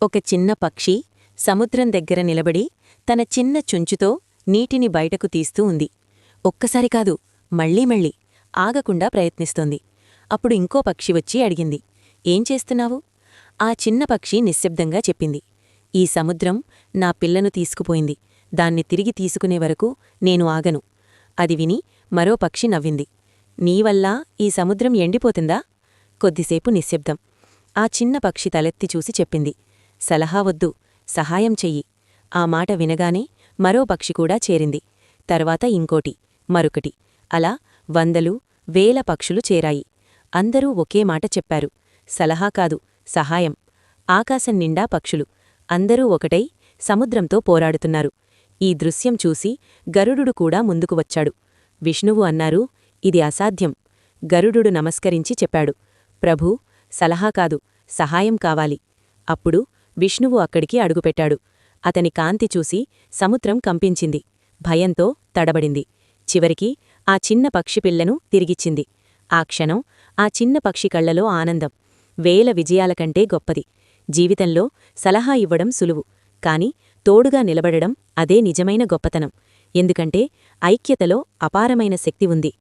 ఒక చిన్న పక్షి సముద్రం దగ్గర నిలబడి తన చిన్న చుంచుతో నీటిని బయటకు తీస్తూ ఉంది. ఒక్కసారి కాదు, మళ్ళీ ఆగకుండా ప్రయత్నిస్తోంది. అప్పుడు ఇంకో పక్షి వచ్చి అడిగింది, ఏం చేస్తున్నావు? ఆ చిన్న పక్షి నిశ్శబ్దంగా చెప్పింది, ఈ సముద్రం నా పిల్లను తీసుకుపోయింది. దాన్ని తిరిగి తీసుకునే వరకు నేను ఆగను. అది విని మరో పక్షి నవ్వింది, నీవల్ల ఈ సముద్రం ఎండిపోతుందా? కొద్దిసేపు నిశ్శబ్దం. ఆ చిన్న పక్షి తలెత్తి చూసి చెప్పింది, సలహా వద్దు, సహాయం చెయ్యి. ఆ మాట వినగానే మరో పక్షి కూడా చేరింది. తర్వాత ఇంకోటి, మరొకటి, అలా వందలు, వేల పక్షులు చేరాయి. అందరూ ఒకే మాట చెప్పారు, సలహా కాదు, సహాయం. ఆకాశం నిండా పక్షులు, అందరూ ఒకటై సముద్రంతో పోరాడుతున్నారు. ఈ దృశ్యం చూసి గరుడు కూడా ముందుకు వచ్చాడు. విష్ణువు అన్నారు, ఇది అసాధ్యం. గరుడు నమస్కరించి చెప్పాడు, ప్రభూ, సలహా కాదు, సహాయం కావాలి. అప్పుడు విష్ణువు అక్కడికి అడుగుపెట్టాడు. అతని కాంతి చూసి సముద్రం కంపించింది, భయంతో తడబడింది. చివరికి ఆ చిన్న పక్షిపిల్లను తిరిగిచ్చింది. ఆ క్షణం ఆ చిన్న పక్షి కళ్లలో ఆనందం వేల విజయాల కంటే గొప్పది. జీవితంలో సలహా ఇవ్వడం సులువు, కాని తోడుగా నిలబడడం అదే నిజమైన గొప్పతనం. ఎందుకంటే ఐక్యతలో అపారమైన శక్తి ఉంది.